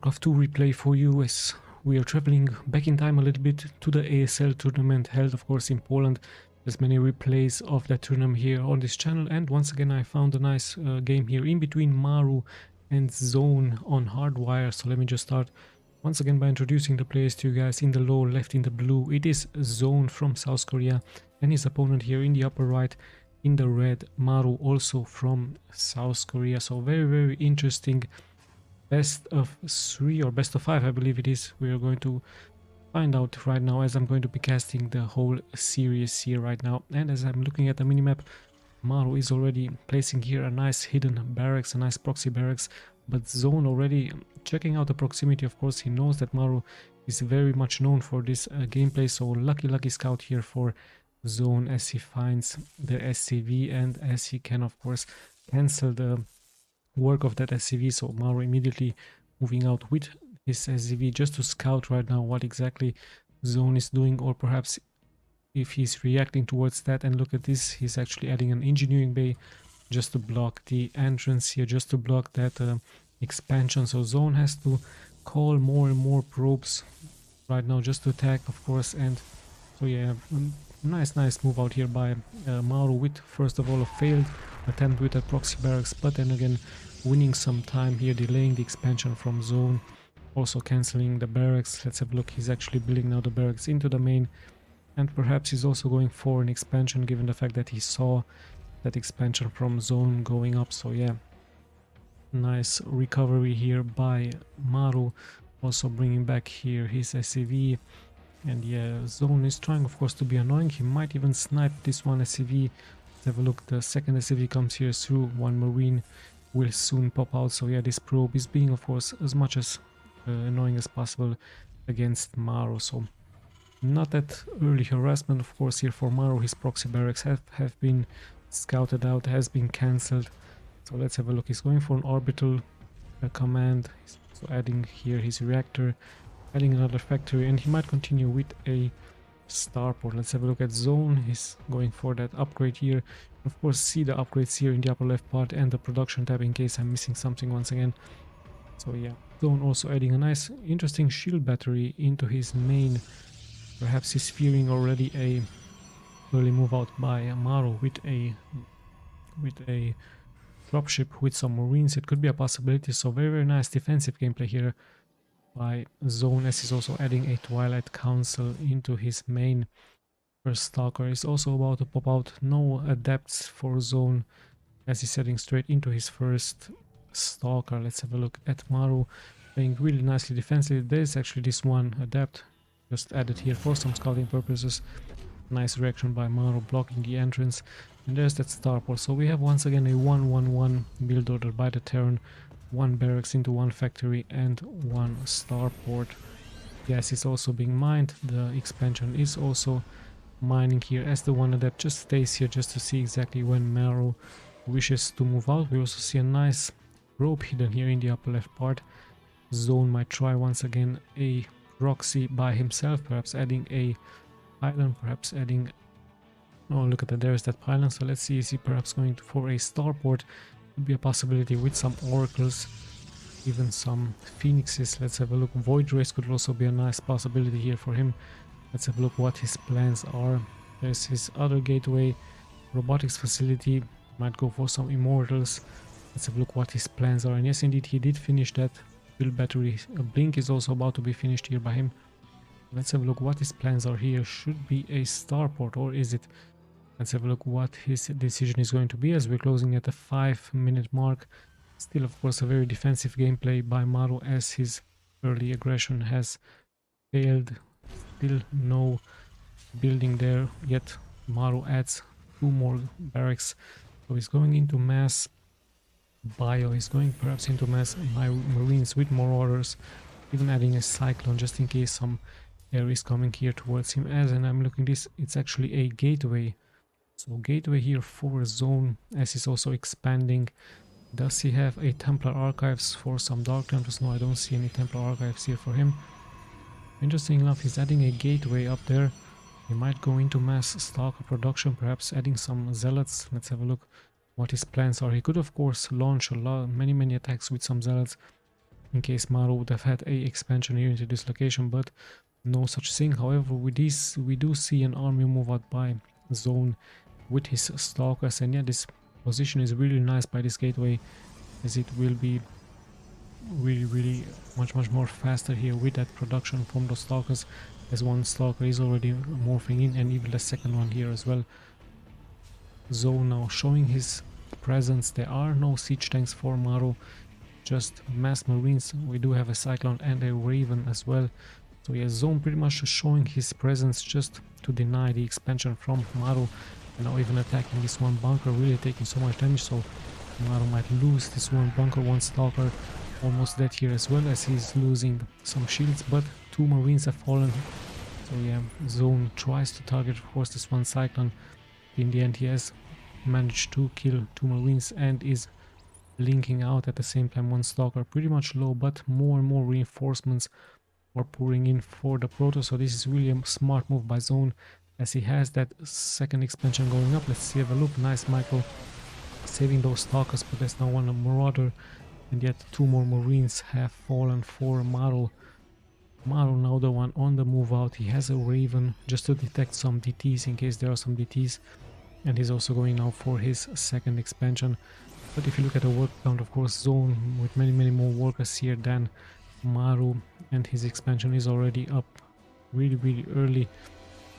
StarCraft 2 replay for you as we are traveling back in time a little bit to the ASL tournament held of course in Poland. There's many replays of that tournament here on this channel, and once again I found a nice game here in between Maru and ZOUN on Hardwire. So let me just start once again by introducing the players to you guys. In the low left in the blue it is ZOUN from South Korea, and his opponent here in the upper right in the red, Maru, also from South Korea. So very interesting best of 3 or best of 5 I believe it is. We are going to find out right now as I'm going to be casting the whole series here right now. And as I'm looking at the minimap, Maru is already placing here a nice hidden barracks, a nice proxy barracks, but ZOUN already checking out the proximity. Of course he knows that Maru is very much known for this gameplay, so lucky scout here for ZOUN as he finds the SCV and as he can of course cancel the work of that SCV. So Maru immediately moving out with his SCV just to scout right now what exactly ZOUN is doing, or perhaps if he's reacting towards that. And look at this, he's actually adding an engineering bay just to block the entrance here, just to block that expansion. So ZOUN has to call more and more probes right now just to attack of course. And so yeah, nice move out here by Maru with first of all a failed attempt with a proxy barracks, but then again winning some time here, delaying the expansion from ZOUN, also cancelling the barracks. Let's have a look, he's actually building now the barracks into the main, and perhaps he's also going for an expansion given the fact that he saw that expansion from ZOUN going up. So yeah, nice recovery here by Maru, also bringing back here his SCV. And yeah, ZOUN is trying of course to be annoying, he might even snipe this one SCV. Let's have a look, the second SCV comes here through, one Marine will soon pop out. So yeah, this probe is being of course as much as annoying as possible against Maru. So not that early harassment of course here for Maru. His proxy barracks have been scouted out, has been cancelled. So let's have a look, he's going for an orbital command, so adding here his reactor, adding another factory, and he might continue with a starport. Let's have a look at ZOUN, he's going for that upgrade here. Of course see the upgrades here in the upper left part and the production tab in case I'm missing something once again. So yeah, ZOUN also adding a nice interesting shield battery into his main. Perhaps he's fearing already a early move out by Maru with a dropship with some marines. It could be a possibility. So very nice defensive gameplay here by ZOUN as he's also adding a Twilight Council into his main. First Stalker is also about to pop out, no adepts for ZOUN as he's heading straight into his first Stalker. Let's have a look at Maru playing really nicely defensively. There's actually this one adept just added here for some scouting purposes. Nice reaction by Maru blocking the entrance, and there's that starport. So we have once again a 1-1-1 build order by the Terran, one barracks into one factory and one starport. Yes, it's also being mined, the expansion is also mining here as the one adept just stays here just to see exactly when Maru wishes to move out. We also see a nice rope hidden here in the upper left part. ZOUN might try once again a Proxy by himself, perhaps adding a pylon, perhaps adding, oh look at that, there's that pylon. So let's see, is he perhaps going for a starport? Could be a possibility with some oracles, even some phoenixes. Let's have a look, void rays could also be a nice possibility here for him. Let's have a look what his plans are. There's his other gateway, robotics facility, might go for some immortals. Let's have a look what his plans are, and yes indeed he did finish that build battery. A blink is also about to be finished here by him. Let's have a look what his plans are here. Should be a starport, or is it? Let's have a look what his decision is going to be as we're closing at the 5-minute mark. Still of course a very defensive gameplay by Maru as his early aggression has failed. Still no building there yet. Maru adds 2 more barracks, so he's going into mass bio, he's going perhaps into mass marines with more orders, even adding a cyclone just in case some air is coming here towards him. As and I'm looking this, it's actually a gateway. So gateway here for ZOUN as he's also expanding. Does he have a Templar archives for some Dark Templars? No, I don't see any Templar archives here for him. Interesting enough, he's adding a gateway up there. He might go into mass Stalker production, perhaps adding some zealots. Let's have a look what his plans are. He could of course launch many attacks with some zealots, in case Maru would have had a expansion here into this location, but no such thing. However, with this we do see an army move out by ZOUN with his stalkers, and yeah, this position is really nice by this gateway, as it will be really much more faster here with that production from those stalkers, as one stalker is already morphing in, and even the second one here as well. ZOUN now showing his presence. There are no siege tanks for Maru, just mass marines. We do have a cyclone and a raven as well. So yeah, ZOUN pretty much showing his presence just to deny the expansion from Maru, and now even attacking this one bunker, really taking so much damage. So Maru might lose this one bunker, one stalker almost dead here as well, as he's losing some shields, but two marines have fallen. So yeah, ZOUN tries to target of course this one cyclone. In the end he has managed to kill two marines and is linking out at the same time one stalker, pretty much low, but more and more reinforcements are pouring in for the Protoss. So this is really a smart move by ZOUN, as he has that second expansion going up. Let's see, have a look. Nice micro saving those stalkers, but there's now one marauder, and yet two more marines have fallen for Maru. Maru now the one on the move out. He has a raven just to detect some DTs in case there are some DTs, and he's also going now for his second expansion. But if you look at the work count, of course ZOUN with many more workers here than Maru, and his expansion is already up really early.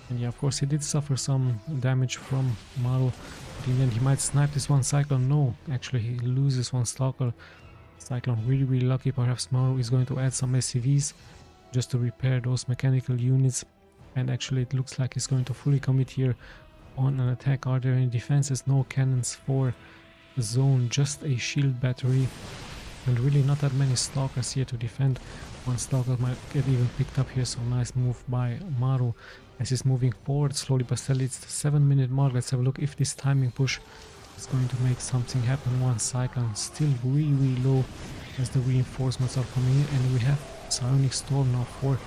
And yeah, of course he did suffer some damage from Maru, but in the end he might snipe this one cyclone. No, actually he loses one stalker. Cyclone really lucky. Perhaps Maru is going to add some SCVs just to repair those mechanical units, and actually it looks like he's going to fully commit here on an attack. Are there any defenses? No cannons for ZOUN, just a shield battery, and really not that many stalkers here to defend. One stalker might get even picked up here, so nice move by Maru as he's moving forward slowly but steadily. It's the 7-minute mark. Let's have a look if this timing push is going to make something happen. One cyclone still really low as the reinforcements are coming in, and we have Psionic Storm now for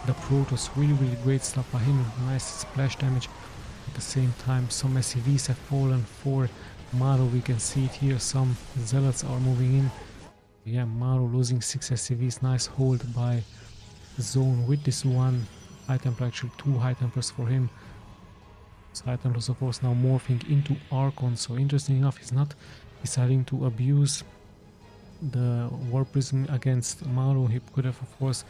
the Protoss. Really great stuff by him. Nice splash damage. At the same time some SCVs have fallen for Maru. We can see it here, some zealots are moving in. Yeah, Maru losing 6 SCVs. Nice hold by ZOUN with this one High Templar, actually 2 High Templars for him. So High Templars of course now morphing into Archons. So interesting enough, he's not deciding to abuse the War Prism against Maru. He could have of course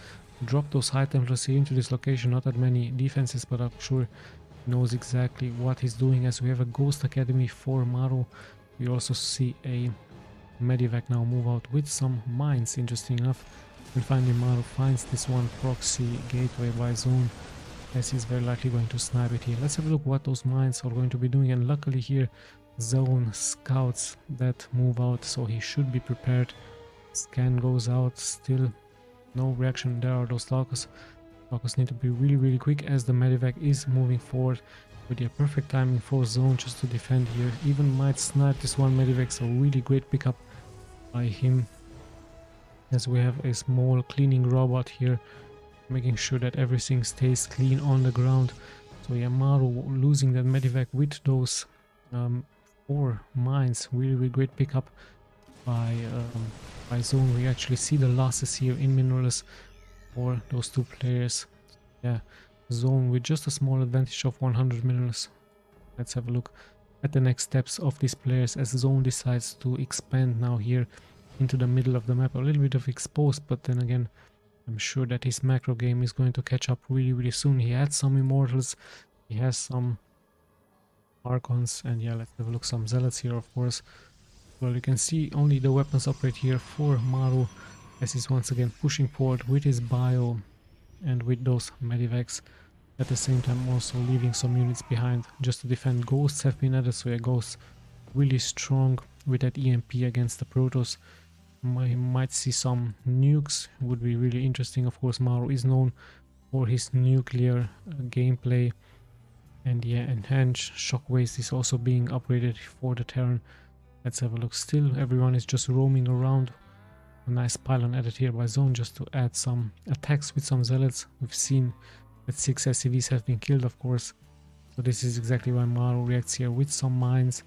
dropped those High Templars here into this location. Not that many defenses, but I'm sure he knows exactly what he's doing, as we have a Ghost Academy for Maru. We also see a Medivac now move out with some mines. Interesting enough, and finally Maru finds this one Proxy gateway by ZOUN, as he's very likely going to snipe it here. Let's have a look what those mines are going to be doing, and luckily here ZOUN scouts that move out, so he should be prepared. Scan goes out, still no reaction. There are those stalkers. Stalkers need to be really quick, as the Medivac is moving forward with the perfect timing for ZOUN just to defend here. Even might snipe this one Medivac, so really great pickup by him, as we have a small cleaning robot here making sure that everything stays clean on the ground. So yeah, Maru losing that Medivac with those 4 mines. Really great pickup by ZOUN. We actually see the losses here in minerals for those 2 players. Yeah, ZOUN with just a small advantage of 100 minerals. Let's have a look at the next steps of these players, as ZOUN decides to expand now here into the middle of the map. A little bit of exposed, but then again I'm sure that his macro game is going to catch up really soon. He had some Immortals, he has some Archons, and yeah, let's have a look, some Zealots here of course. Well, you can see only the weapons operate here for Maru, as he's once again pushing forward with his bio and with those Medivacs. At the same time also leaving some units behind just to defend. Ghosts have been added, so yeah, Ghosts really strong with that EMP against the Protoss. Might see some nukes, would be really interesting. Of course Maru is known for his nuclear gameplay, and yeah, enhanced shockwaves is also being upgraded for the Terran. Let's have a look. Still everyone is just roaming around. A nice pylon added here by ZOUN just to add some attacks with some zealots. We've seen that 6 SCVs have been killed of course, so this is exactly why Maru reacts here with some mines.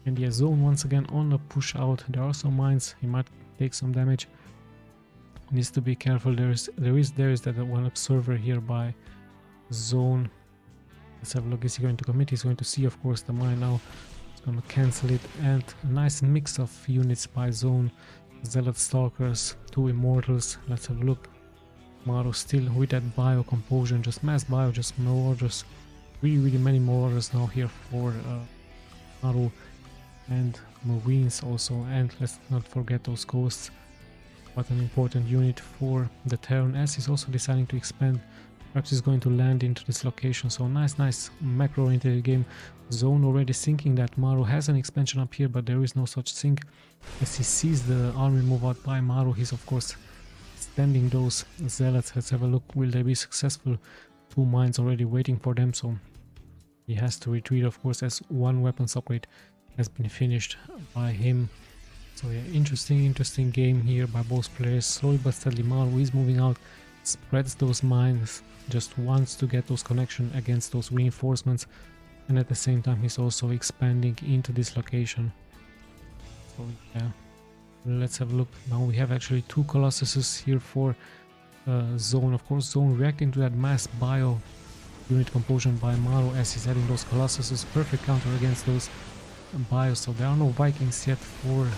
And yeah, ZOUN once again on the push out. There are some mines, he might take some damage. needs to be careful. There is that one observer here by ZOUN. Let's have a look. Is he going to commit? He's going to see, of course, the mine now. He's going to cancel it, and a nice mix of units by ZOUN. Zealot Stalkers, 2 Immortals. Let's have a look. Maru still with that bio composition, just mass bio, just Marauders. Really many Marauders now here for Maru, and Marines also, and let's not forget those Ghosts. What an important unit for the Terran, as he's also deciding to expand. Perhaps he's going to land into this location, so nice macro-oriented game. ZOUN already thinking that Maru has an expansion up here, but there is no such thing. As he sees the army move out by Maru, he's of course extending those Zealots. Let's have a look, will they be successful? 2 mines already waiting for them, so he has to retreat, of course, as 1 weapons upgrade has been finished by him. So yeah, interesting game here by both players. Slowly but steadily Maru is moving out, spreads those mines, just wants to get those connection against those reinforcements, and at the same time he's also expanding into this location. So yeah, let's have a look. Now we have actually 2 Colossuses here for ZOUN. Of course, ZOUN reacting to that mass bio unit composition by Maru as he's adding those Colossuses. Perfect counter against those bios. So there are no Vikings yet for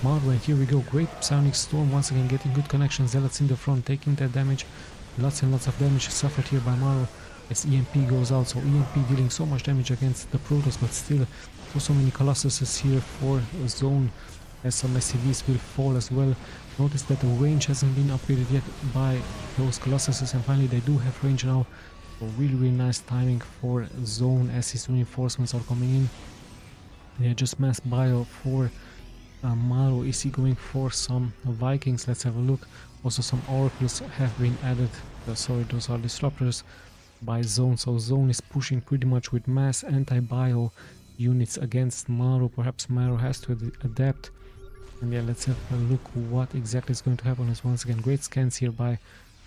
Maru, and here we go. Great Psionic Storm once again, getting good connection. Zealots in the front taking that damage. Lots and lots of damage suffered here by Maru as EMP goes out. So EMP dealing so much damage against the Protoss, but still so many Colossuses here for ZOUN, as some SCVs will fall as well. Notice that the range hasn't been upgraded yet by those Colossuses, and finally they do have range now. So really nice timing for ZOUN as his reinforcements are coming in. Yeah, just mass bio for Maru. Is he going for some Vikings? Let's have a look. Also some Oracles have been added. Sorry, those are Disruptors by ZOUN. So ZOUN is pushing pretty much with mass anti-bio units against Maru. Perhaps Maru has to adapt. And yeah, let's have a look what exactly is going to happen. As once again, great scans here by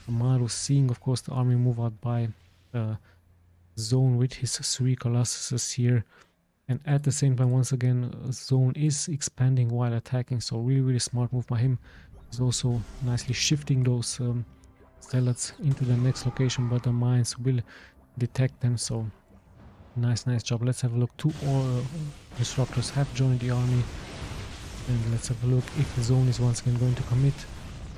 Maru, seeing of course the army move out by ZOUN with his 3 Colossuses here. And at the same time, once again, ZOUN is expanding while attacking, so really smart move by him. He's also nicely shifting those Zealots into the next location, but the mines will detect them, so nice job. Let's have a look. 2 Disruptors have joined the army, and let's have a look if ZOUN is once again going to commit.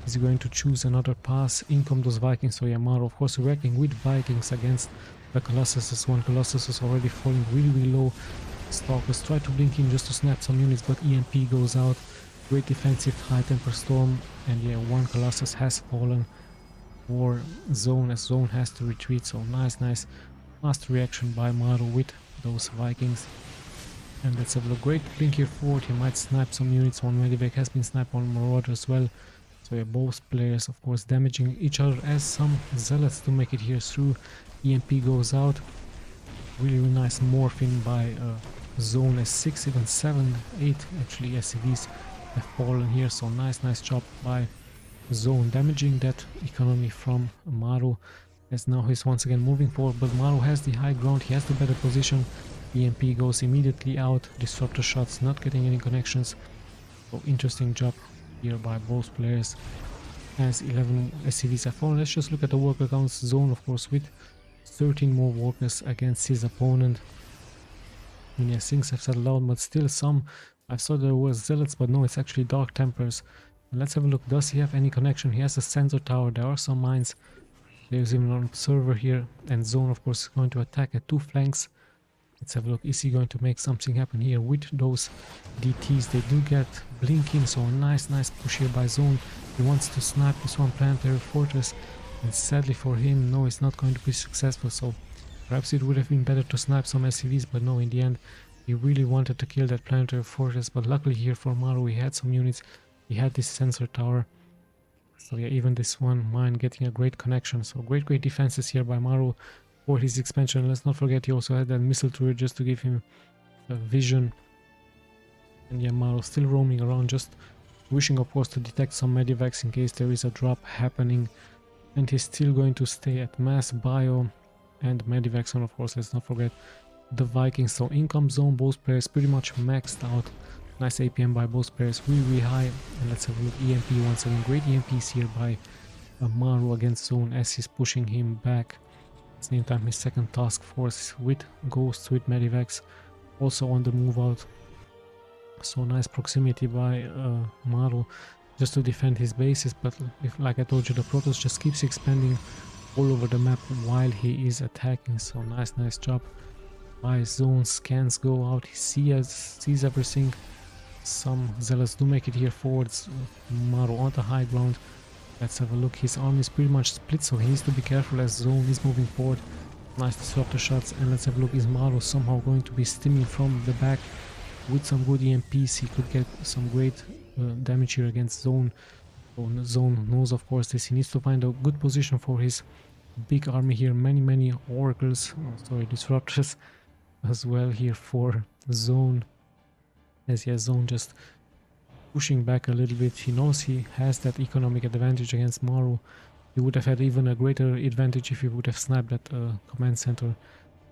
Is he going to choose another pass? In come those Vikings. So yeah, Maru of course reacting with Vikings against the Colossuses. 1 Colossus is already falling really low. Stalkers try to blink in just to snap some units, but EMP goes out. Great defensive high temper storm, and yeah, 1 Colossus has fallen for ZOUN as ZOUN has to retreat. So nice fast reaction by Maru with those Vikings. And let's have a look. Great blink here forward. He might snipe some units. 1 Medivac has been sniped on Marauder as well. So yeah, both players of course damaging each other as some Zealots to make it here through. EMP goes out. Really nice morphing by ZOUN as 6, even 7, 8 actually SCVs have fallen here. So nice job by ZOUN damaging that economy from Maru, as now he's once again moving forward, but Maru has the high ground, he has the better position. EMP goes immediately out, Disruptor shots not getting any connections. So interesting job here by both players as 11 SCVs have fallen. Let's just look at the worker counts. ZOUN of course with 13 more workers against his opponent. And yeah, things have settled out, but still some. I thought there was Zealots, but no, it's actually Dark Tempers. And let's have a look. Does he have any connection? He has a sensor tower. There are some mines. There's even an observer here. And ZOUN, of course, is going to attack at 2 flanks. Let's have a look. Is he going to make something happen here with those DTs? They do get blinking, so a nice push here by ZOUN. He wants to snipe this one planetary fortress. And sadly for him, no, it's not going to be successful. So perhaps it would have been better to snipe some SCVs, but no, in the end, he really wanted to kill that planetary fortress. But luckily here for Maru, he had some units. He had this sensor tower. So yeah, even this one mine getting a great connection. So great defenses here by Maru for his expansion. Let's not forget he also had that missile turret just to give him a vision. And yeah, Maru still roaming around, just wishing of course to detect some medivacs in case there is a drop happening. And he's still going to stay at mass bio and medivacs, and of course let's not forget the Vikings. So in comes ZOUN, both players pretty much maxed out Nice APM by both players, really high. And let's have a look. EMP once again. Great EMPs here by Maru against Zone as he's pushing him back. At the same time, his second task force with Ghosts, with Medivacs, also on the move out. So nice proximity by Maru just to defend his bases, but if, like I told you, the Protoss just keeps expanding all over the map while he is attacking. So nice job by Zone. Scans go out, he sees everything. Some Zealots do make it here forwards. Maru on the high ground. Let's have a look. His army is pretty much split, so he needs to be careful as Zone is moving forward. Nice disruptor shots, and let's have a look. Is Maru somehow going to be steaming from the back with some good EMPs? He could get some great damage here against Zone. So Zone knows, of course, this. He needs to find a good position for his big army here. Many oracles, disruptors as well here for Zone. As Zone just pushing back a little bit. He knows he has that economic advantage against Maru. He would have had even a greater advantage if he would have sniped that command center.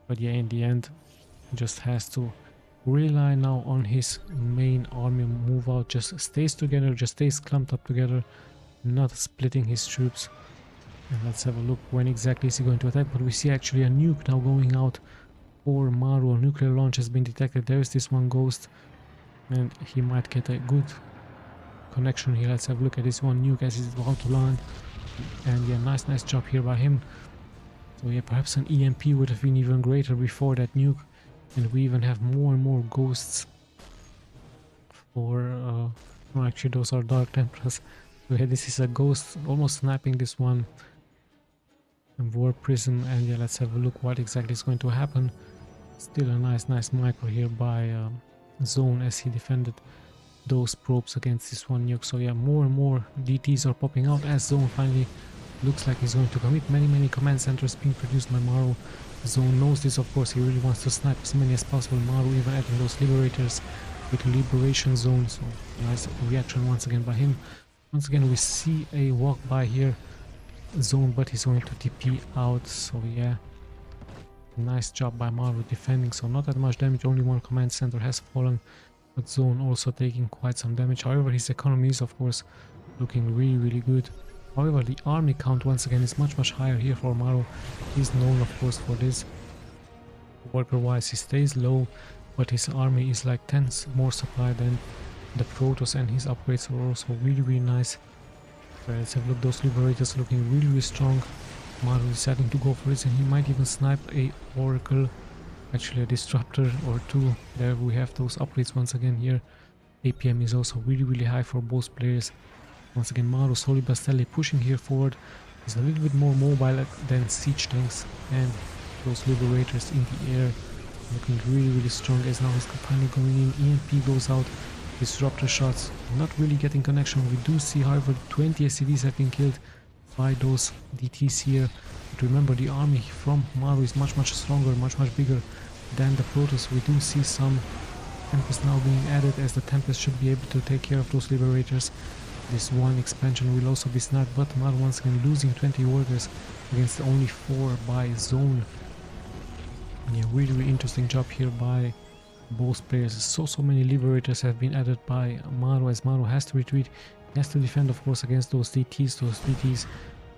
But yeah, in the end, he just has to rely now on his main army move out. Just stays together, just stays clumped up together, not splitting his troops. And let's have a look when exactly is he going to attack. But we see actually a nuke now going out for Maru. A nuclear launch has been detected. There is this one Ghost, and he might get a good connection here. Let's have a look at this one nuke as it's about to land. And yeah, nice job here by him. So yeah, perhaps an EMP would have been even greater before that nuke. And we even have more and more Ghosts for no, actually those are Dark Templars. So yeah, this is a Ghost almost sniping this one. And War Prism, and yeah, let's have a look what exactly is going to happen. Still a nice micro here by Zone as he defended those probes against this one nuke. So yeah, more and more DTs are popping out as Zone finally looks like he's going to commit. Many command centers being produced by Maru. Zone knows this, of course. He really wants to snipe as many as possible. Maru even adding those liberators with liberation zone. So nice reaction once again by him. Once again we see a walk by here Zone, but he's going to TP out. So yeah, nice job by Maru defending. So not that much damage, only one command center has fallen, but Zone also taking quite some damage. However, his economy is of course looking really good. However, the army count once again is much higher here for Maru. He's known of course for this. Worker wise he stays low, but his army is like 10 more supply than the Protoss, and his upgrades are also really nice. Let's have a look, those liberators looking really strong. Maru deciding to go for it, and he might even snipe a Oracle, actually a Disruptor or two. There we have those upgrades once again here. APM is also really high for both players. Once again Maru slowly but steadily pushing here forward. He's a little bit more mobile than siege tanks, and those liberators in the air looking really strong as now he's finally going in. EMP goes out, disruptor shots not really getting connection. We do see however 20 SCVs have been killed by those DTs here. But remember, the army from Maru is much stronger, much bigger than the Protoss. We do see some Tempest now being added, as the Tempest should be able to take care of those liberators. This one expansion will also be sniped, but Maru once again losing 20 workers against only 4 by Zone. And yeah, really interesting job here by both players. So many liberators have been added by Maru, as Maru has to retreat. He has to defend of course against those DTs. Those DTs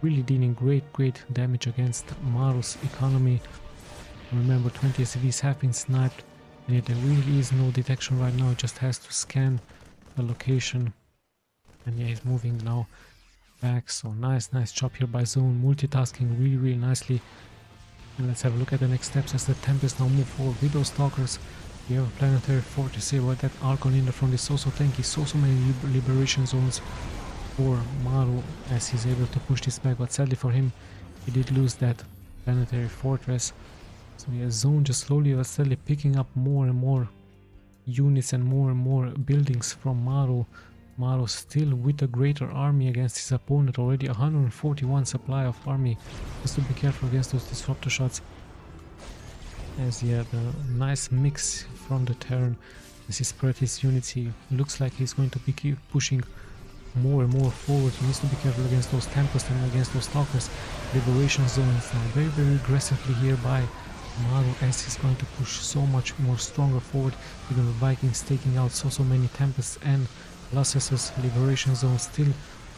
really dealing great damage against Maru's economy. Remember, 20 SCVs have been sniped, and yet there really is no detection right now. It just has to scan the location. And yeah, he's moving now back. So nice job here by Zone, multitasking really nicely. And let's have a look at the next steps as the Tempest now move forward with those Stalkers. We have a planetary fortress here, but that Archon in the front is so tanky. So many liberation zones for Maru as he's able to push this back, but sadly for him he did lose that planetary fortress. So yeah, Zone just slowly but steadily picking up more and more units and more buildings from Maru. Maru still with a greater army against his opponent, already 141 supply of army. Just to be careful against those disruptor shots. As yeah, the nice mix from the Terran as he spread his units. He looks like he's going to be keep pushing more and more forward. He needs to be careful against those Tempest and against those Stalkers. Liberation zones now very aggressively here by Maru as he's going to push so much more stronger forward. Even the Vikings taking out so many Tempests and Colossuses. Liberation zone still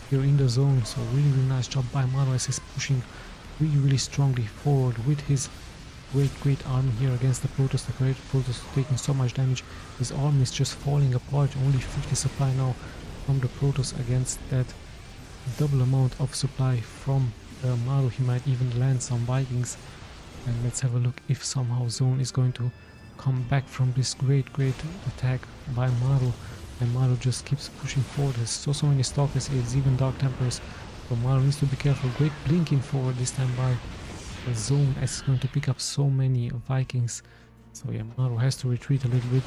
here in the zone, so really nice job by Maru as he's pushing really strongly forward with his great army here against the Protoss. The great Protoss taking so much damage. His army is just falling apart. Only 50 supply now from the Protoss against that double amount of supply from Maru. He might even land some Vikings. And let's have a look if somehow Zone is going to come back from this great attack by Maru. And Maru just keeps pushing forward. There's so many Stalkers here, there's even Dark Templars. So Maru needs to be careful. Great blinking forward this time by the Zone as he's going to pick up so many Vikings. So yeah, Maru has to retreat a little bit.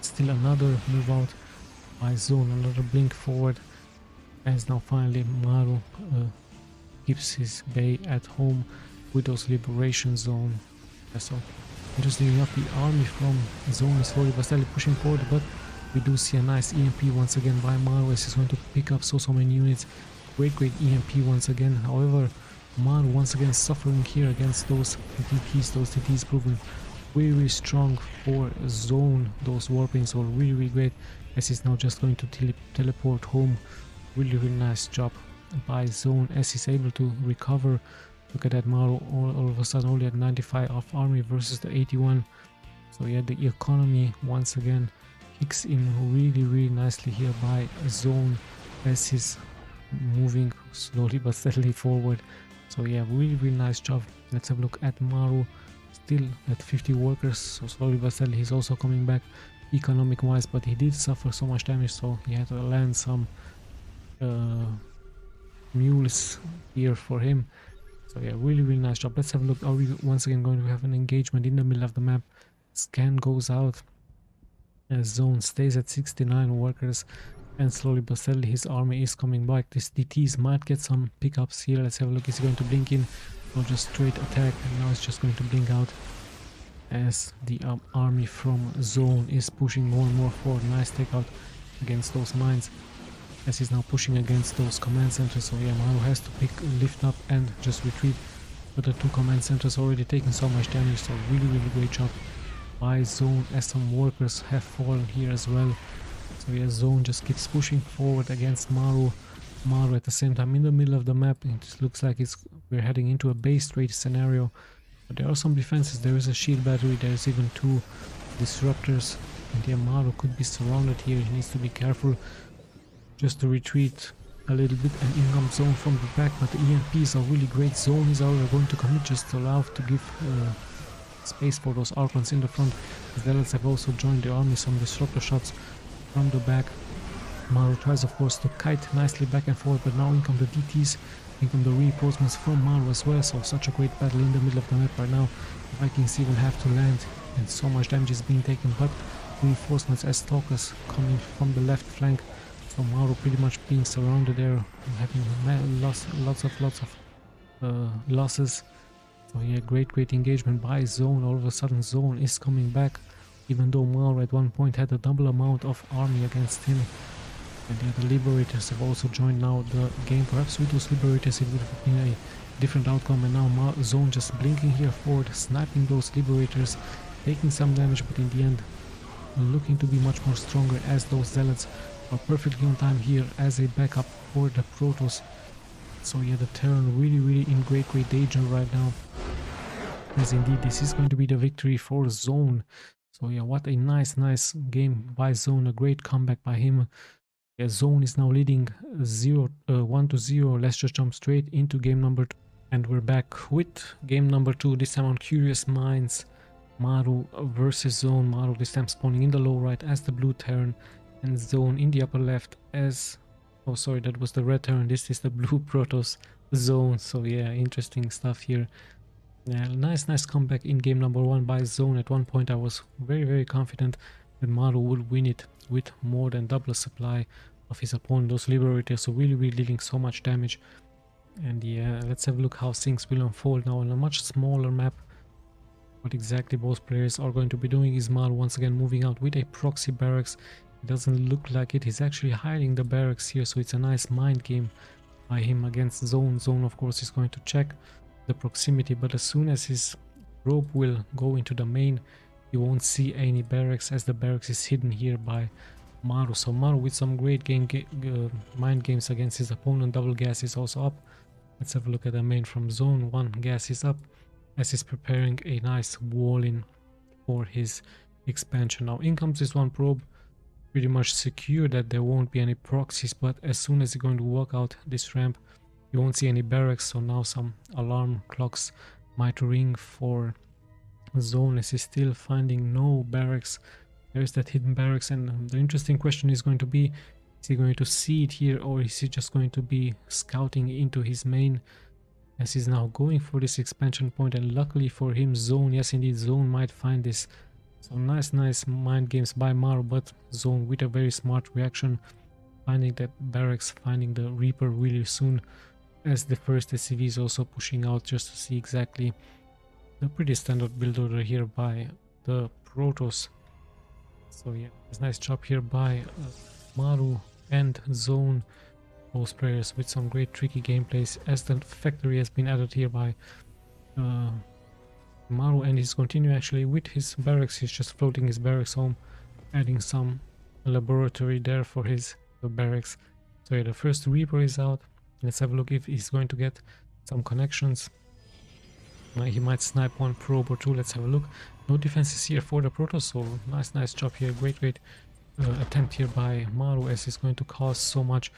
Still another move out by Zone, another blink forward. As now finally Maru keeps his bay at home with those liberation zone. So interestingly enough, the army from Zone is slowly but steadily pushing forward, but we do see a nice EMP once again by Maru as he's going to pick up so many units. Great EMP once again. However, Maru once again suffering here against those TTs. Those TTs proving really strong for Zone. Those warpings are really great as he's now just going to teleport home. Really nice job by Zone as he's able to recover. Look at that, Maru all of a sudden only at 95 of army versus the 81. So yeah, the economy once again kicks in really nicely here by Zone as he's moving slowly but steadily forward. So yeah, really nice job. Let's have a look at Maru, still at 50 workers, so slowly but steadily he's also coming back economic wise, but he did suffer so much damage, so he had to land some mules here for him. So yeah, really nice job. Let's have a look. Are we once again going to have an engagement in the middle of the map? Scan goes out as Zone stays at 69 workers, and slowly but steadily his army is coming back. These DTs might get some pickups here. Let's have a look. Is he going to blink in or just straight attack? And now it's just going to blink out as the army from Zone is pushing more and more forward. Nice takeout against those mines as he's now pushing against those command centers. So yeah, Maru has to lift up and just retreat, but the two command centers already taking so much damage. So really great job by Zone as some workers have fallen here as well. So yeah, Zone just keeps pushing forward against Maru. Maru at the same time in the middle of the map. It looks like we're heading into a base raid scenario, but there are some defenses. There is a shield battery, there's even two disruptors, and yeah, Maru could be surrounded here. He needs to be careful just to retreat a little bit, and in comes Zone from the back, but the EMPs are really great. Zone is already going to commit just to allow to give space for those Archons in the front. The Zealots have also joined the army, some disruptor shots from the back. Maru tries of course to kite nicely back and forth, but now in come the DTs, in come the reinforcements from Maru as well. So such a great battle in the middle of the map right now. The Vikings even have to land and so much damage is being taken, but reinforcements as Stalkers coming from the left flank. So Maru pretty much being surrounded there, having lots of losses. So yeah, great engagement by Zone. All of a sudden Zone is coming back, even though Maru at one point had a double amount of army against him. And yeah, the Liberators have also joined now the game. Perhaps with those Liberators it would have been a different outcome, and now Zone just blinking here forward, sniping those Liberators, taking some damage, but in the end looking to be much more stronger as those Zealots are perfectly on time here as a backup for the Protoss. So yeah, the Terran really in great danger right now, as indeed this is going to be the victory for Zone. So yeah, what a nice game by Zone, a great comeback by him. Yeah, Zone is now leading 1-0. Let's just jump straight into game number 2, and we're back with game number 2, this time on Curious Minds. Maru versus Zone. Maru this time spawning in the low right as the blue Terran, and Zone in the upper left as, oh sorry, that was the red Terran, this is the blue Protoss Zone. So yeah, interesting stuff here. Yeah, nice comeback in game number 1 by Zone. At one point I was very confident that Maru would win it with more than double supply of his opponent, those Liberators, so really dealing so much damage. And yeah, let's have a look how things will unfold now on a much smaller map. What exactly both players are going to be doing is Maru once again moving out with a proxy barracks. It doesn't look like it, he's actually hiding the barracks here, so it's a nice mind game by him against Zone. Zone of course is going to check the proximity, but as soon as his probe will go into the main, you won't see any barracks as the barracks is hidden here by Maru. So Maru with some great mind games against his opponent. Double gas is also up. Let's have a look at the main from zone. One gas is up as he's preparing a nice wall in for his expansion. Now in comes this one probe, pretty much secure that there won't be any proxies, but as soon as you're going to walk out this ramp, you won't see any barracks. So now some alarm clocks might ring for zone as he's still finding no barracks. There's that hidden barracks, and the interesting question is going to be, is he going to see it here, or is he just going to be scouting into his main, as he's now going for this expansion point? And luckily for him, zone, yes indeed, zone might find this. So nice mind games by Maru, but zone with a very smart reaction, finding that barracks, finding the Reaper really soon, as the first SCV is also pushing out just to see exactly the pretty standard build order here by the Protoss. So yeah, it's a nice job here by Maru and zone, both players with some great tricky gameplays, as the factory has been added here by Maru, and he's continuing actually with his barracks. He's just floating his barracks home, adding some laboratory there for his barracks. So yeah, the first Reaper is out. Let's have a look if he's going to get some connections. He might snipe one probe or two. Let's have a look. No defenses here for the Protoss, so nice job here. Great attempt here by Maru, as he's going to cause so much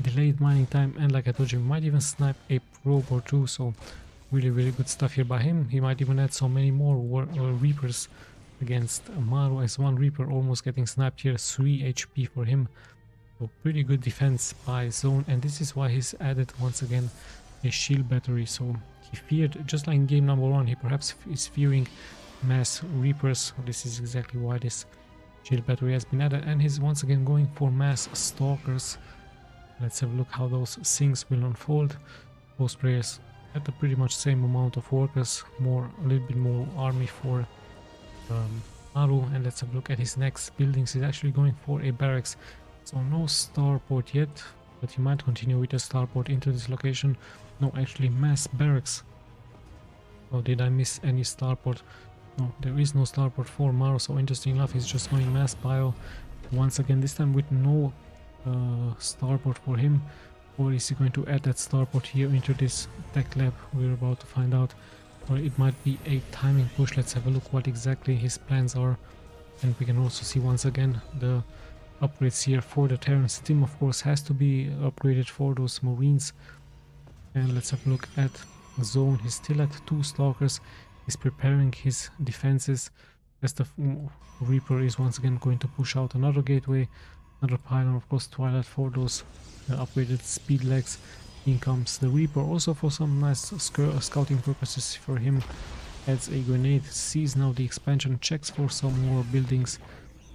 delayed mining time, and like I told you, might even snipe a probe or two. So really good stuff here by him. He might even add so many more Reapers against Maru, as one Reaper almost getting sniped here. 3 HP for him. So pretty good defense by zone, and this is why he's added once again a shield battery. So he feared, just like in game number 1, he perhaps is fearing mass Reapers. This is exactly why this shield battery has been added, and he's once again going for mass stalkers. Let's have a look how those things will unfold. Both players at the pretty much same amount of workers, a little bit more army for Maru. And let's have a look at his next buildings. He's actually going for a barracks. So no starport yet, but he might continue with a starport into this location. No, actually mass barracks. Oh, did I miss any starport? No, there is no starport for Maru, so interesting enough, he's just going mass bio once again, this time with no starport for him. Or is he going to add that starport here into this tech lab? We're about to find out. Or it might be a timing push. Let's have a look what exactly his plans are. And we can also see once again the upgrades here for the Terran. Team of course has to be upgraded for those Marines. And let's have a look at zone. He's still at 2 stalkers. He's preparing his defenses as the Reaper is once again going to push out another gateway, another pylon, of course Twilight for those upgraded speed legs. In comes the Reaper also for some nice scouting purposes for him. Adds a grenade, sees now the expansion, checks for some more buildings,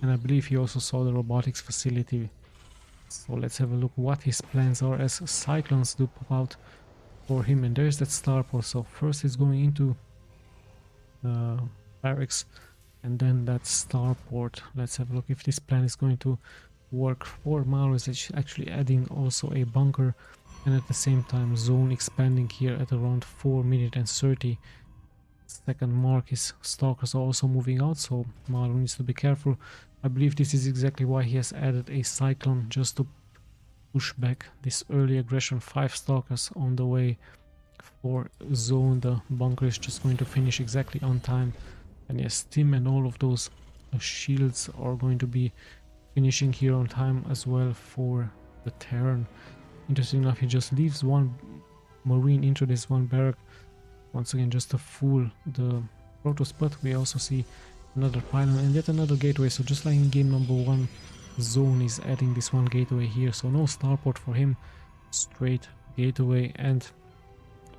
and I believe he also saw the robotics facility. So let's have a look what his plans are, as cyclones do pop out for him. And there's that starport. So first he's going into barracks and then that starport. Let's have a look if this plan is going to work for Maru. Is actually adding also a bunker, and at the same time zone expanding here at around 4 minutes and 30 second mark. His stalkers are also moving out, so Maru needs to be careful. I believe this is exactly why he has added a cyclone, just to push back this early aggression. 5 stalkers on the way for zone. The bunker is just going to finish exactly on time, and yes, Tim and all of those shields are going to be finishing here on time as well for the Terran. Interesting enough, he just leaves one Marine into this one barrack, once again just to fool the Protoss, but we also see another pylon and yet another gateway. So just like in game number 1, zone is adding this one gateway here, so no starport for him, straight gateway, and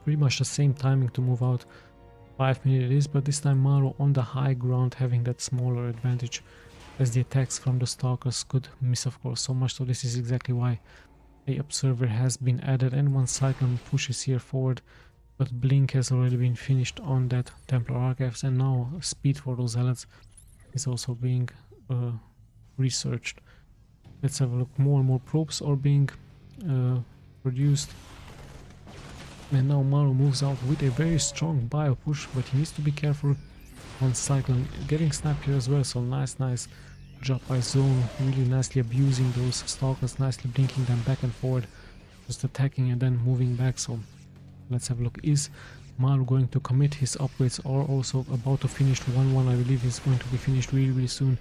pretty much the same timing to move out. 5 minutes it is, but this time Maru on the high ground, having that smaller advantage, as the attacks from the stalkers could miss, of course, so much. So this is exactly why a observer has been added, and one cyclone pushes here forward, but blink has already been finished on that Templar archives, and now speed for those zealots is also being researched. Let's have a look. More and more probes are being produced. And now Maru moves out with a very strong bio push, but he needs to be careful on Cyclone. Getting sniped here as well, so nice drop by ZOUN, really nicely abusing those stalkers, nicely blinking them back and forward, just attacking and then moving back. So let's have a look. Is Maru going to commit? His upgrades are also about to finish 1-1. I believe he's going to be finished really soon.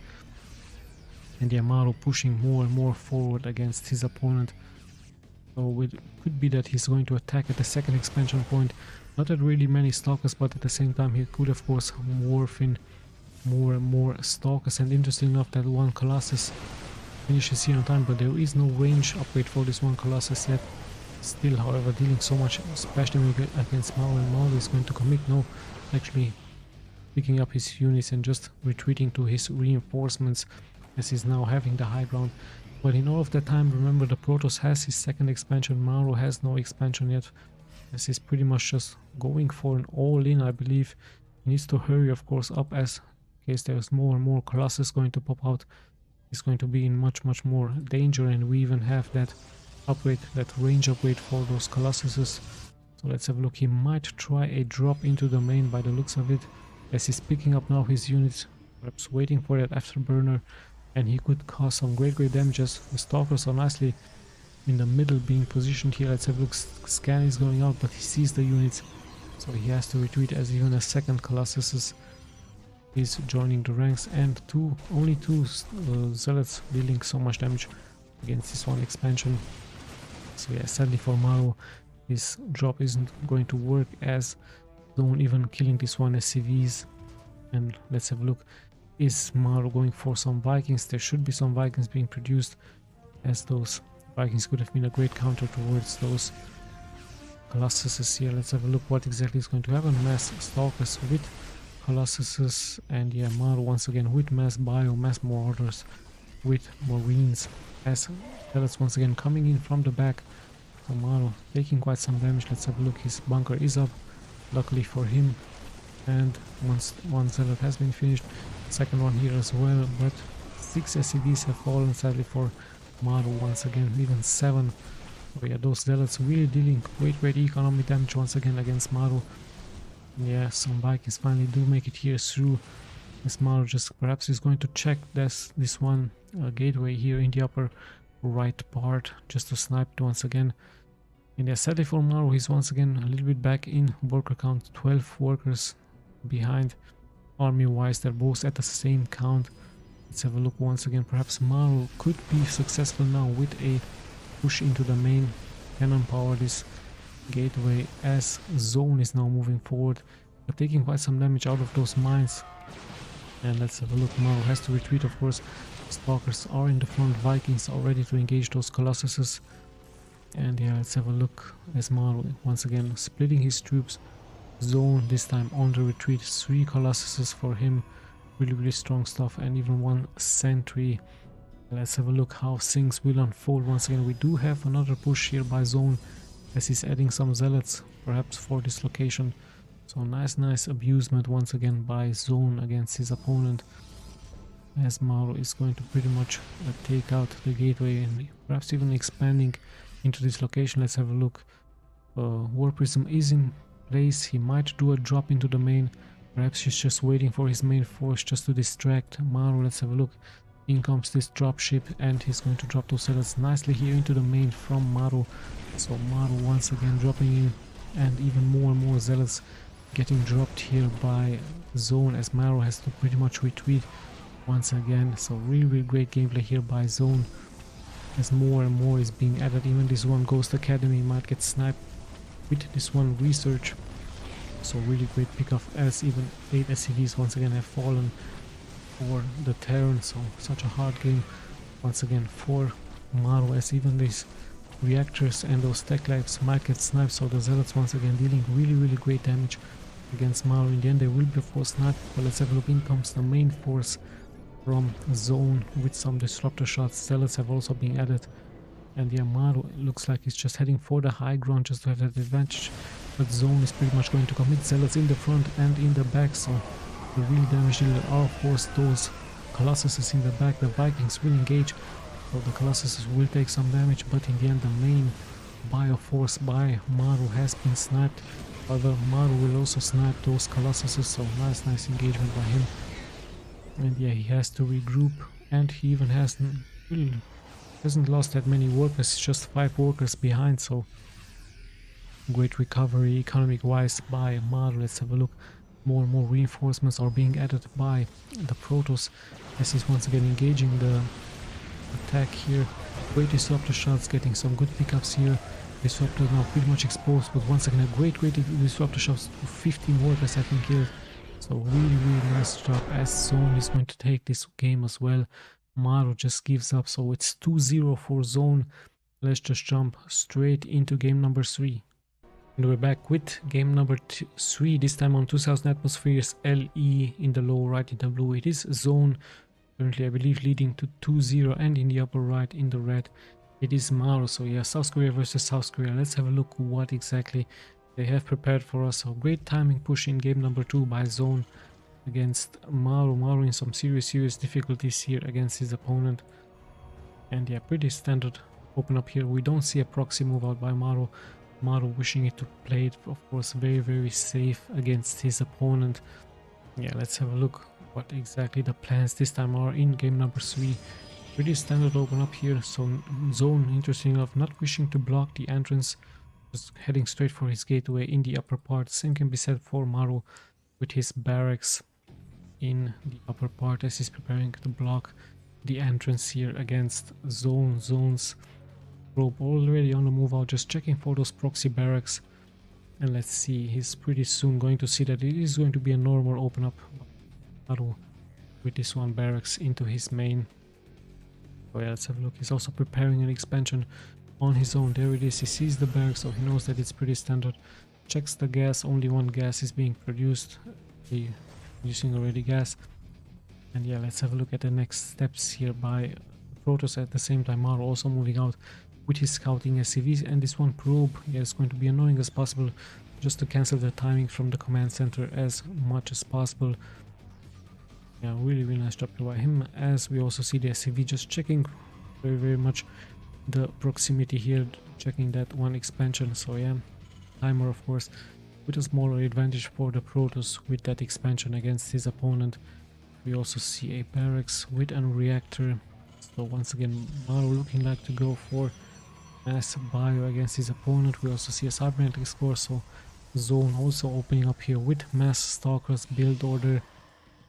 And yeah, Maru pushing more and more forward against his opponent. So it could be that he's going to attack at the second expansion point. Not at really many stalkers, but at the same time he could of course morph in more and more stalkers. And interesting enough, that one Colossus finishes here on time, but there is no range upgrade for this one Colossus yet. Still, however, dealing so much, especially against Maru, and Maru is going to commit. No, actually picking up his units and just retreating to his reinforcements, as he's now having the high ground. But in all of that time, remember, the Protoss has his second expansion. Maru has no expansion yet, as he's pretty much just going for an all-in. I believe he needs to hurry, of course, up, as in case there's more and more Colossus going to pop out. He's going to be in much more danger, and we even have that upgrade, that range upgrade for those Colossuses. So let's have a look. He might try a drop into the main by the looks of it, as he's picking up now his units, perhaps waiting for that afterburner, and he could cause some great damage, as the stalkers are nicely in the middle being positioned here. Let's have a look. Scan is going out, but he sees the units, so he has to retreat, as even a second Colossus is joining the ranks, and only two zealots dealing so much damage against this one expansion. So yeah, sadly for Maru, this drop isn't going to work, as ZOUN even killing this one SCVs. And let's have a look. Is Maru going for some Vikings? There should be some Vikings being produced, as those Vikings could have been a great counter towards those Colossuses here. Let's have a look what exactly is going to happen. Mass Stalkers with Colossuses, and yeah, Maru once again with mass bio, mass marauders, with Marines, as Zealots once again coming in from the back. So Maru taking quite some damage. Let's have a look. His bunker is up, luckily for him, and once one Zealot has been finished, second one here as well, but 6 SCVs have fallen sadly for Maru once again, even 7. So yeah, those Zealots really dealing great economy damage once again against Maru. Yeah, some Vikings finally do make it here through. This Maru just perhaps is going to check this one gateway here in the upper right part, just to snipe it once again. And yeah, sadly for Maru, he's once again a little bit back in worker count, 12 workers behind. Army wise, they're both at the same count. Let's have a look once again. Perhaps Maru could be successful now with a push into the main, cannon power this gateway, as ZOUN is now moving forward. They're taking quite some damage out of those mines. And let's have a look. Maru has to retreat, of course. Stalkers are in the front, Vikings are ready to engage those Colossuses. And yeah, let's have a look as Maru once again splitting his troops. ZOUN this time on the retreat, 3 Colossuses for him, really strong stuff, and even 1 sentry. Let's have a look how things will unfold. Once again, we do have another push here by ZOUN, as he's adding some zealots perhaps for this location. So nice abusement once again by ZOUN against his opponent, as Maru is going to pretty much take out the gateway and perhaps even expanding into this location. Let's have a look. War Prism is in place. He might do a drop into the main. Perhaps he's just waiting for his main force just to distract Maru. Let's have a look. In comes this dropship, and he's going to drop those zealots nicely here into the main from Maru. So Maru once again dropping in, and even more and more zealots getting dropped here by ZOUN, as Maru has to pretty much retreat once again. So really great gameplay here by ZOUN, as more and more is being added. Even this one Ghost Academy might get sniped with this one research. So really great pickup, as even 8 SCVs once again have fallen for the Terran. So such a hard game once again for Maru, as even these reactors and those tech lights might get sniped. So the Zealots once again dealing really great damage against Maru. In the end they will be forced sniped, but let's have a look. In comes the main force from ZOUN with some disruptor shots. Zealots have also been added, and yeah, Maru looks like he's just heading for the high ground just to have that advantage, but ZOUN is pretty much going to commit. Zealots in the front and in the back, so the real damage dealer are of course those Colossuses in the back. The Vikings will engage, so the Colossuses will take some damage, but in the end the main bio force by Maru has been sniped. However, Maru will also snipe those Colossuses, so nice engagement by him. And yeah, he has to regroup, and he even hasn't lost that many workers, it's just 5 workers behind, so great recovery economic wise by Maru. Let's have a look. More and more reinforcements are being added by the Protoss as he's once again engaging the attack here. Great disruptor shots, getting some good pickups here. Disruptor now pretty much exposed, but once again a great disruptor shots. 15 workers have been killed. So really nice job as ZOUN is going to take this game as well. Maru just gives up, so it's 2-0 for ZOUN. Let's just jump straight into game number 3. And we're back with game number 3, this time on 2000 atmospheres, LE in the low right, in the blue it is ZOUN, currently I believe leading to 2-0, and in the upper right in the red it is Maru. So yeah, South Korea versus South Korea. Let's have a look what exactly they have prepared for us. So great timing push in game number 2 by ZOUN against Maru. Maru in some serious difficulties here against his opponent. And yeah, pretty standard open up here. We don't see a proxy move out by Maru. Maru wishing it to play it, of course, very safe against his opponent. Yeah, let's have a look what exactly the plans this time are in game number 3. Pretty standard open up here. So ZOUN, interesting enough, not wishing to block the entrance, just heading straight for his gateway in the upper part. Same can be said for Maru with his barracks in the upper part as he's preparing to block the entrance here against ZOUN. ZOUN's probe already on the move out, just checking for those proxy barracks. And let's see, he's pretty soon going to see that it is going to be a normal open up Maru with this one barracks into his main. So yeah, let's have a look. He's also preparing an expansion on his own. There it is, he sees the barracks, so he knows that it's pretty standard. Checks the gas, only one gas is being produced. He using already gas. And yeah, let's have a look at the next steps here by Protoss. At the same time, Maru also moving out with his scouting SCVs, and this one probe, yeah, is going to be annoying as possible, just to cancel the timing from the command center as much as possible. Yeah, really nice job by him, as we also see the SCV just checking very much the proximity here, checking that one expansion. So yeah, timer of course with a smaller advantage for the Protoss with that expansion against his opponent. We also see a barracks with a reactor. So once again, Maru looking like to go for mass bio against his opponent. We also see a cybernetic score, so ZOUN also opening up here with mass stalkers build order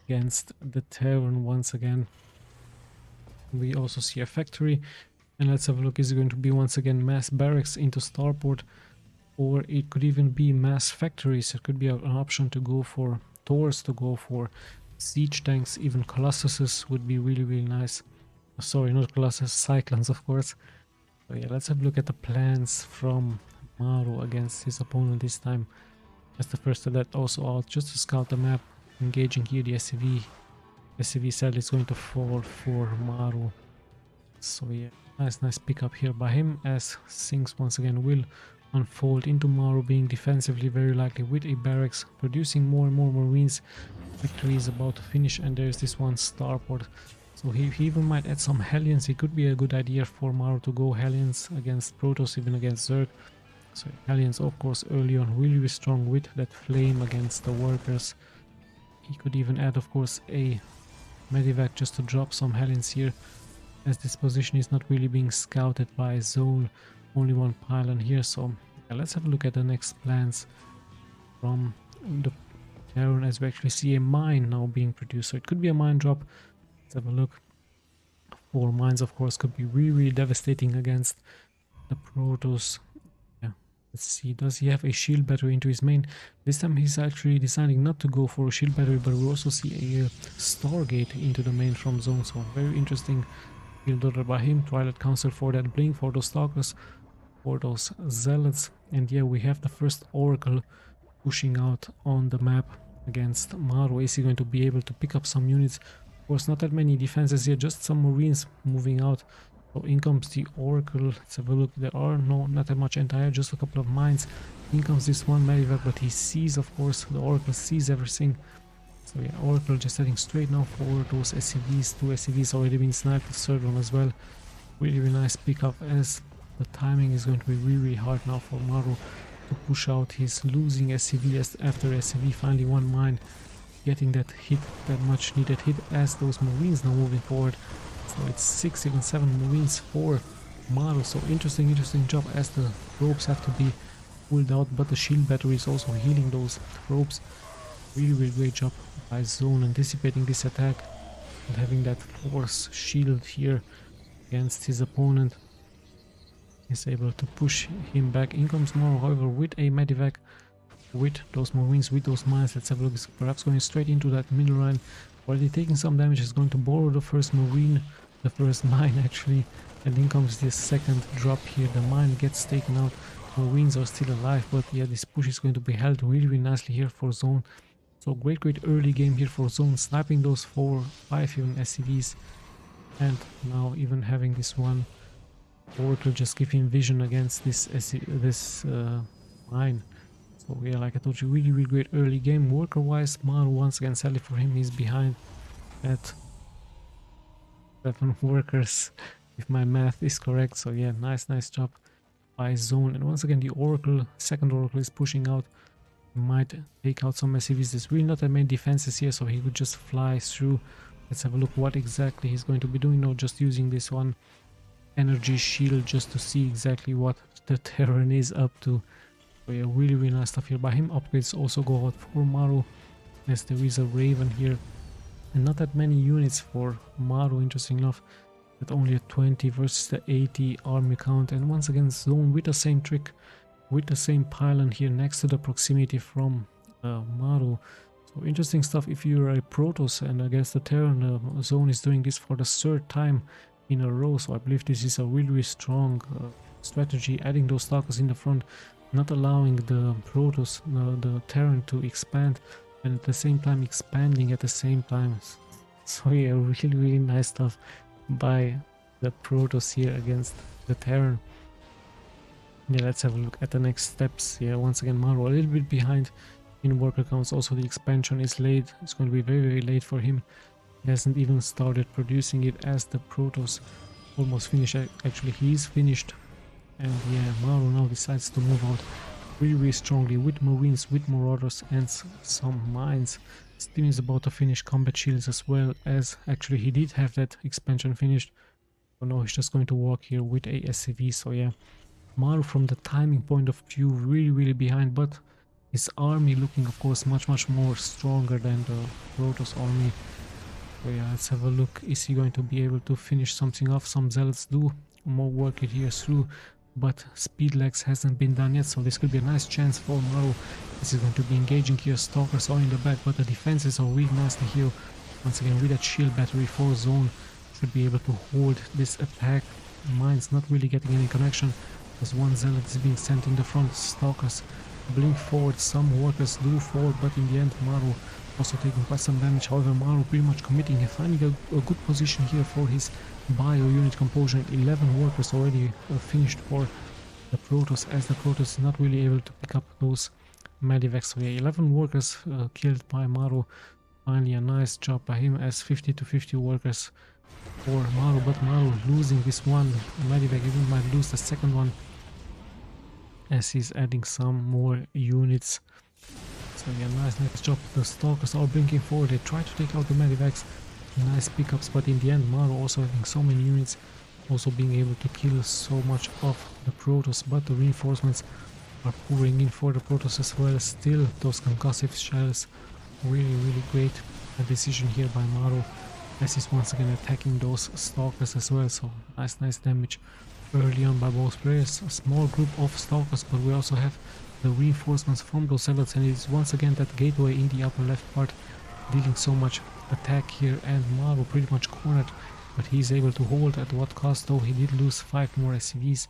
against the Terran once again. We also see a factory, and let's have a look. Is it going to be once again mass barracks into starport, or it could even be mass factories? It could be an option to go for Tors, to go for siege tanks, even Colossuses would be really nice. Sorry, not Colossus, Cyclones of course. So yeah, let's have a look at the plans from Maru against his opponent this time. As the first of that also out, just to scout the map, engaging here the SCV. SCV sadly is going to fall for Maru. So yeah, nice pickup here by him, as things once again will unfold into Maru being defensively very likely with a barracks, producing more and more marines. Victory is about to finish, and there's this one starport. So he even might add some Hellions. It could be a good idea for Maru to go Hellions against Protoss, even against Zerg. So Hellions of course early on really strong with that flame against the workers. He could even add of course a Medivac just to drop some Hellions here, as this position is not really being scouted by ZOUN. Only one pylon here. So yeah, let's have a look at the next plans from the Terran, as we actually see a mine now being produced. So it could be a mine drop. Let's have a look. 4 mines of course could be really devastating against the Protoss. Yeah, let's see, does he have a shield battery into his main? This time he's actually deciding not to go for a shield battery, but we also see a Stargate into the main from ZOUN. So very interesting build order by him. Twilight Council for that blink, for those stalkers, for those zealots. And yeah, we have the first Oracle pushing out on the map against Maru. Is he going to be able to pick up some units? Of course, not that many defenses here, just some marines moving out. So in comes the Oracle. Let's have a look. There are not that much entire, just a couple of mines. In comes this one Medivac, but he sees, of course, the Oracle sees everything. So yeah, Oracle just heading straight now for those SCVs. 2 SCVs already been sniped, the third one as well. Really nice pickup, as the timing is going to be really hard now for Maru to push out his losing SCV after SCV finally one mine, getting that hit, that much needed hit, as those Marines now moving forward. So it's 6, even 7 Marines for Maru. So interesting job, as the ropes have to be pulled out, but the shield battery is also healing those ropes. Really great job by ZOUN, anticipating this attack and having that force shield here against his opponent. Is able to push him back. In comes Maru, however, with a medivac, with those Marines, with those mines. Let's have a look. Is perhaps going straight into that middle line. Already taking some damage. Is going to borrow the first Marine, the first mine actually, and in comes this second drop here. The mine gets taken out. Marines are still alive, but yeah, this push is going to be held really nicely here for ZOUN. So great early game here for ZOUN, sniping those 4, 5 even SCVs, and now even having this one Oracle just give him vision against this mine. So yeah, like I told you, really great early game. Worker wise, Maru once again, sadly for him, he's behind at 7 workers if my math is correct. So yeah, nice job by ZOUN. And once again, the Oracle, second Oracle, is pushing out. Might take out some SCVs. There's really not that many defenses here, so he could just fly through. Let's have a look what exactly he's going to be doing now. Just using this one energy shield just to see exactly what the Terran is up to. So yeah, really nice stuff here by him. Upgrades also go out for Maru, as there is a Raven here, and not that many units for Maru, interesting enough, but only a 20 versus the 80 army count. And once again, ZOUN with the same trick, with the same pylon here next to the proximity from Maru. So interesting stuff if you're a Protoss and against the Terran. ZOUN is doing this for the 3rd time in a row, so I believe this is a really strong strategy, adding those stalkers in the front, not allowing the Protoss, the Terran, to expand, and at the same time expanding at the same time. So yeah, really nice stuff by the Protoss here against the Terran. Yeah, let's have a look at the next steps. Yeah, once again, Maru a little bit behind in worker counts. Also the expansion is late, it's going to be very late for him. He hasn't even started producing it, as the Protoss almost finished. Actually, he is finished. And yeah, Maru now decides to move out really strongly with Marines, with Marauders, and some mines. His team is about to finish combat shields as well, as actually he did have that expansion finished. So now he's just going to walk here with a SCV. So yeah, Maru from the timing point of view really behind, but his army looking of course much more stronger than the Protoss army. So yeah, let's have a look. Is he going to be able to finish something off? Some zealots do more work it here through, but speed legs hasn't been done yet, so this could be a nice chance for Maru. This is going to be engaging here. Stalkers are in the back, but the defenses are really nicely here. Once again, with that shield battery for ZOUN, should be able to hold this attack. Mines not really getting any connection, as one zealot is being sent in the front. Stalkers blink forward, some workers do forward, but in the end Maru also taking quite some damage. However, Maru pretty much committing and finding a good position here for his bio unit composition. 11 workers already finished for the Protoss, as the Protoss is not really able to pick up those medivacs. So yeah, 11 workers killed by Maru. Finally a nice job by him, as 50 to 50 workers for Maru, but Maru losing this one medivac, even might lose the second one, as he's adding some more units. So yeah, nice job. The Stalkers are blinking forward. They try to take out the medivacs. Nice pickups, but in the end Maru also having so many units, also being able to kill so much of the Protoss, but the reinforcements are pouring in for the Protoss as well. Still those concussive shells, really great decision here by Maru, as he's once again attacking those Stalkers as well. So nice damage early on by both players. A small group of Stalkers, but we also have the reinforcements from those zealots, and it's once again that gateway in the upper left part dealing so much attack here, and Maru pretty much cornered, but he's able to hold. At what cost though? He did lose 5 more SCVs.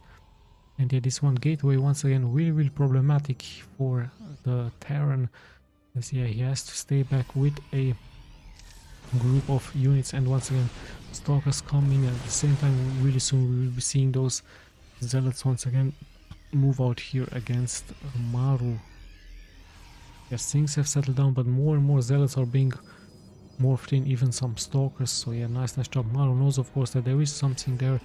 And yeah, this one gateway once again really problematic for the Terran, as yeah, he has to stay back with a group of units, and once again Stalkers come in at the same time. Really soon we will be seeing those zealots once again move out here against Maru. Yes, things have settled down, but more and more zealots are being morphed in, even some Stalkers. So yeah, nice job. Maru knows of course that there is something there,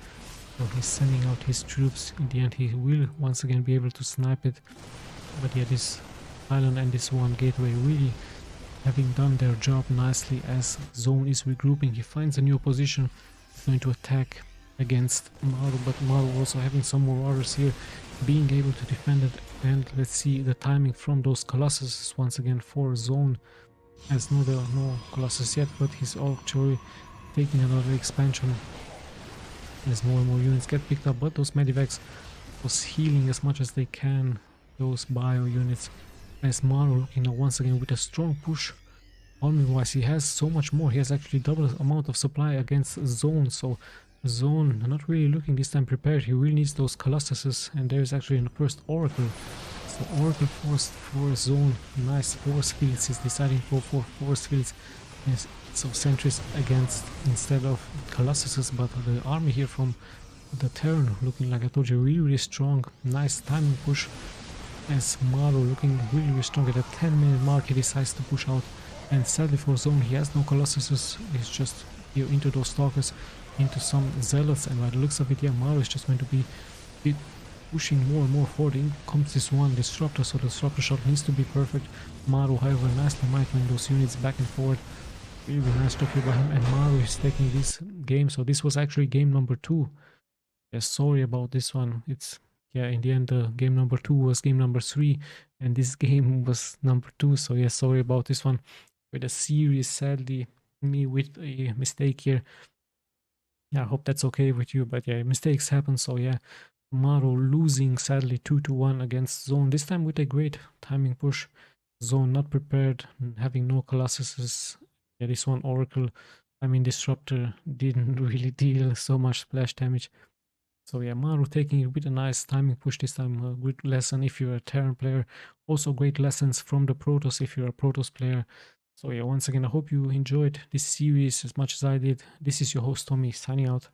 So he's sending out his troops. In the end, he will once again be able to snipe it. But yeah, this island and this one gateway really having done their job nicely as ZOUN is regrouping. He finds a new position, going to attack against Maru, but Maru also having some more orders here, being able to defend it. And let's see the timing from those Colossus once again for ZOUN. As no, there are no Colossus yet, but he's actually taking another expansion as more and more units get picked up. But those medivacs was healing as much as they can those bio units, as Maru looking now once again with a strong push. Army wise, he has so much more. He has actually double amount of supply against ZOUN, so ZOUN not really looking this time prepared. He really needs those Colossuses, and there is actually in the first Oracle. So Oracle forced for ZOUN. Nice force fields. He's deciding to go for force fields. Yes, so sentries against instead of Colossuses, but the army here from the Terran looking, like I told you, really strong. Nice timing push as Maru looking really strong. At the 10-minute mark he decides to push out, and sadly for ZOUN he has no Colossuses. He's just here into those stalkers, into some zealots, and by the looks of it, yeah, Maru is just going to be pushing more and more forward. In comes this one disruptor, so the disruptor shot needs to be perfect. Maru, however, nicely microing those units back and forward. Really nice job here by him, and Maru is taking this game. So this was actually game number 2. Yeah, sorry about this one. It's, yeah, in the end game number 2 was game number 3, and this game was number 2. So yeah, sorry about this one. With a series, sadly, me with a mistake here. Yeah, I hope that's okay with you, but yeah, mistakes happen. So yeah, Maru losing sadly 2-1 against ZOUN, this time with a great timing push. ZOUN not prepared, having no Colossuses. Yeah, this one Oracle, I mean Disruptor, didn't really deal so much splash damage. So yeah, Maru taking it with a nice timing push this time. A good lesson if you're a Terran player. Also great lessons from the Protoss if you're a Protoss player. So yeah, once again, I hope you enjoyed this series as much as I did. This is your host Tommy, signing out.